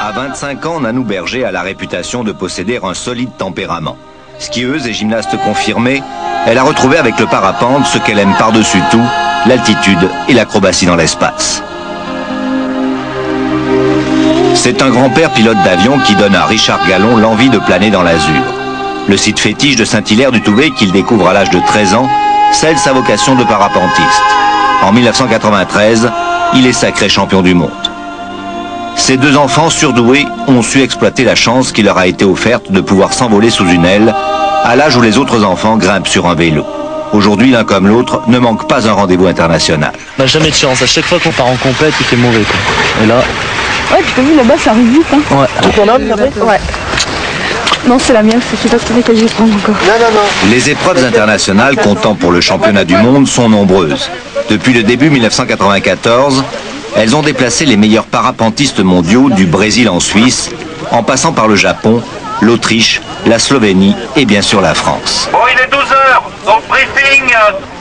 À 25 ans, Nanou Berger a la réputation de posséder un solide tempérament. Skieuse et gymnaste confirmée, elle a retrouvé avec le parapente ce qu'elle aime par-dessus tout, l'altitude et l'acrobatie dans l'espace. C'est un grand-père pilote d'avion qui donne à Richard Gallon l'envie de planer dans l'azur. Le site fétiche de Saint-Hilaire-du-Touvet qu'il découvre à l'âge de 13 ans scelle sa vocation de parapentiste. En 1993, il est sacré champion du monde. Ces deux enfants surdoués ont su exploiter la chance qui leur a été offerte de pouvoir s'envoler sous une aile à l'âge où les autres enfants grimpent sur un vélo. Aujourd'hui, l'un comme l'autre ne manque pas un rendez-vous international. On n'a jamais de chance. À chaque fois qu'on part en compète, il fait mauvais, quoi. Et là... Ouais, tu peux vu là-bas, ça arrive vite. Hein. Ouais. C'est ton homme, ouais. Non, c'est la mienne, je sais pas laquelle je vais prendre encore. Non. Les épreuves internationales comptant pour le championnat du monde sont nombreuses. Depuis le début 1994, elles ont déplacé les meilleurs parapentistes mondiaux du Brésil en Suisse, en passant par le Japon, l'Autriche, la Slovénie et bien sûr la France. Bon, il est 12h, donc briefing,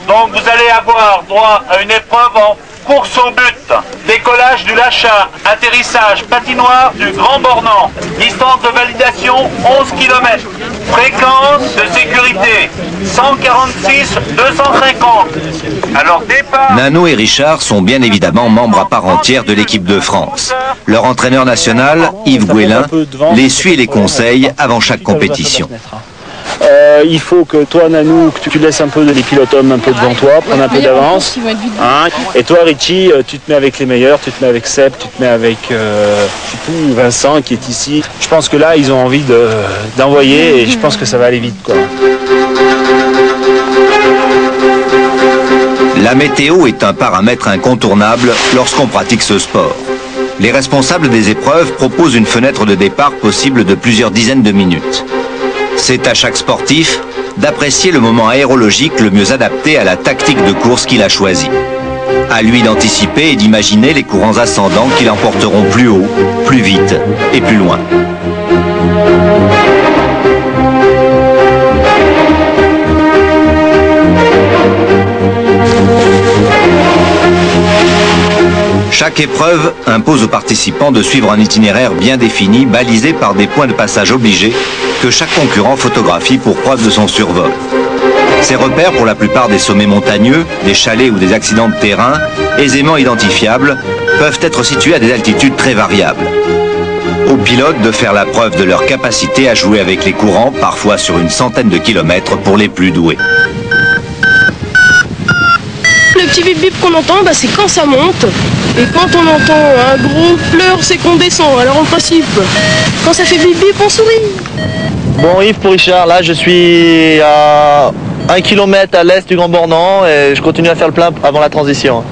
donc vous allez avoir droit à une épreuve en course au but, décollage du Lachat, atterrissage, patinoire du Grand Bornand, distance de validation 11 km, fréquence de sécurité 146 250. Alors départ. Nanou et Richard sont bien évidemment membres à part entière de l'équipe de France. Leur entraîneur national, Yves Gouélin, les suit et les conseille avant chaque compétition. Il faut que toi, Nanou, que tu laisses un peu les pilotes-hommes un peu devant toi, prendre un peu d'avance. Hein, et toi, Richie, tu te mets avec les meilleurs, tu te mets avec Seb, tu te mets avec Vincent qui est ici. Je pense que là, ils ont envie d'envoyer et je pense que ça va aller vite, quoi. La météo est un paramètre incontournable lorsqu'on pratique ce sport. Les responsables des épreuves proposent une fenêtre de départ possible de plusieurs dizaines de minutes. C'est à chaque sportif d'apprécier le moment aérologique le mieux adapté à la tactique de course qu'il a choisie. À lui d'anticiper et d'imaginer les courants ascendants qui l'emporteront plus haut, plus vite et plus loin. Chaque épreuve impose aux participants de suivre un itinéraire bien défini, balisé par des points de passage obligés que chaque concurrent photographie pour preuve de son survol. Ces repères, pour la plupart des sommets montagneux, des chalets ou des accidents de terrain, aisément identifiables, peuvent être situés à des altitudes très variables. Aux pilotes de faire la preuve de leur capacité à jouer avec les courants, parfois sur une centaine de kilomètres pour les plus doués. Le petit bip bip qu'on entend, c'est quand ça monte. Et quand on entend un gros pleur, c'est qu'on descend. Alors on passive. Quand ça fait bip bip, on sourit. Bon, Yves pour Richard, là je suis à 1 km à l'est du Grand Bornand et je continue à faire le plein avant la transition.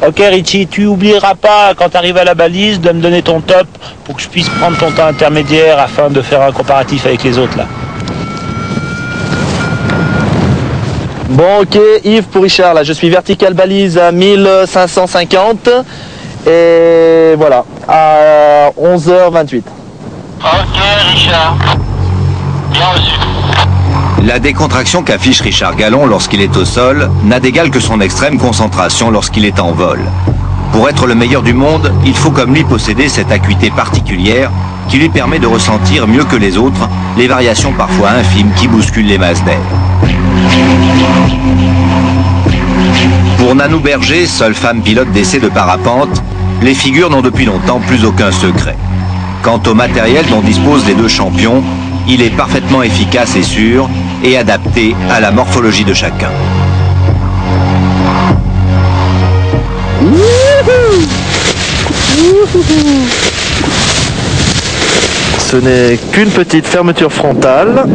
Ok Richie, tu oublieras pas quand tu arrives à la balise de me donner ton top pour que je puisse prendre ton temps intermédiaire afin de faire un comparatif avec les autres là. Bon, ok, Yves pour Richard, là je suis vertical balise à 1550 et voilà, à 11h28. Ok Richard, bien reçu. La décontraction qu'affiche Richard Gallon lorsqu'il est au sol n'a d'égal que son extrême concentration lorsqu'il est en vol. Pour être le meilleur du monde, il faut comme lui posséder cette acuité particulière qui lui permet de ressentir mieux que les autres les variations parfois infimes qui bousculent les masses d'air. Pour Nanou Berger, seule femme pilote d'essai de parapente, les figures n'ont depuis longtemps plus aucun secret. Quant au matériel dont disposent les deux champions, il est parfaitement efficace et sûr et adapté à la morphologie de chacun. Ce n'est qu'une petite fermeture frontale.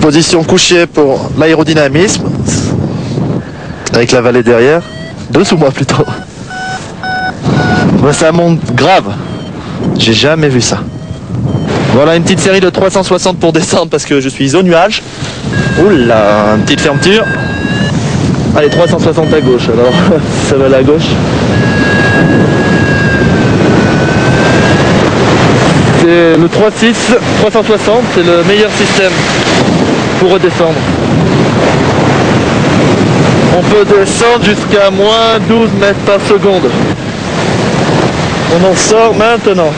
Position couchée pour l'aérodynamisme, avec la vallée derrière, dessous moi plutôt. Ben, ça monte grave, j'ai jamais vu ça. Voilà une petite série de 360 pour descendre parce que je suis au nuage. Oula, une petite fermeture. Allez, 360 à gauche, alors ça va aller à gauche. C'est le 3.6, 360, c'est le meilleur système pour redescendre. On peut descendre jusqu'à moins 12 mètres par seconde. On en sort maintenant.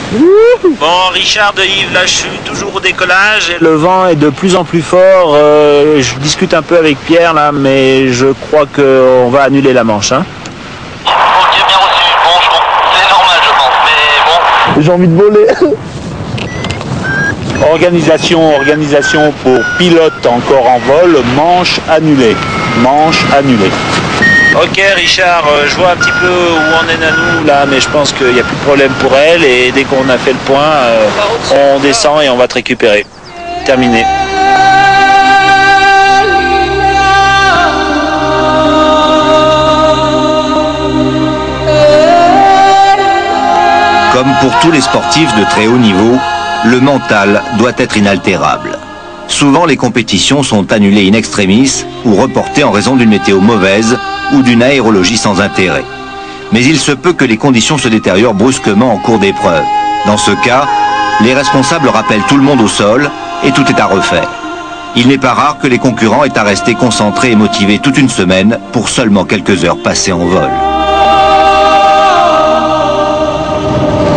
Bon, Richard de Yves, là je suis toujours au décollage et le vent est de plus en plus fort. Je discute un peu avec Pierre là, mais je crois qu'on va annuler la manche. Hein. Ok, bien reçu. Bon, c'est normal, je pense, mais bon. J'ai envie de voler. Organisation pour pilote encore en vol, manche annulée. Manche annulée. Ok Richard, je vois un petit peu où on est Nanou là, mais je pense qu'il n'y a plus de problème pour elle et dès qu'on a fait le point, on descend et on va te récupérer. Terminé. Comme pour tous les sportifs de très haut niveau, le mental doit être inaltérable. Souvent, les compétitions sont annulées in extremis ou reportées en raison d'une météo mauvaise ou d'une aérologie sans intérêt. Mais il se peut que les conditions se détériorent brusquement en cours d'épreuve. Dans ce cas, les responsables rappellent tout le monde au sol et tout est à refaire. Il n'est pas rare que les concurrents aient à rester concentrés et motivés toute une semaine pour seulement quelques heures passées en vol.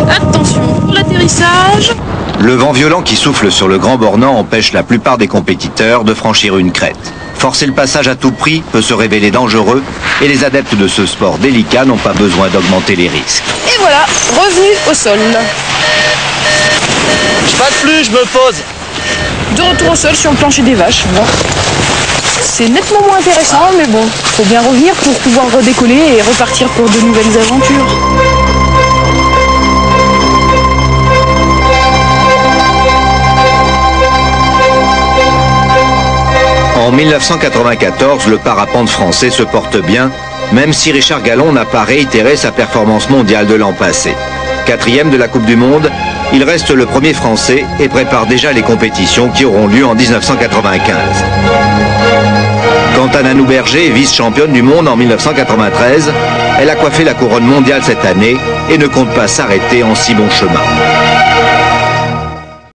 Attention pour l'atterrissage. Le vent violent qui souffle sur le Grand Bornand empêche la plupart des compétiteurs de franchir une crête. Forcer le passage à tout prix peut se révéler dangereux et les adeptes de ce sport délicat n'ont pas besoin d'augmenter les risques. Et voilà, revenu au sol. Pas de plus, je me pose. De retour au sol sur le plancher des vaches. Bon. C'est nettement moins intéressant, mais bon, faut bien revenir pour pouvoir redécoller et repartir pour de nouvelles aventures. En 1994, le parapente français se porte bien, même si Richard Gallon n'a pas réitéré sa performance mondiale de l'an passé. 4e de la Coupe du Monde, il reste le premier français et prépare déjà les compétitions qui auront lieu en 1995. Quant à Nanou Berger, vice-championne du monde en 1993, elle a coiffé la couronne mondiale cette année et ne compte pas s'arrêter en si bon chemin.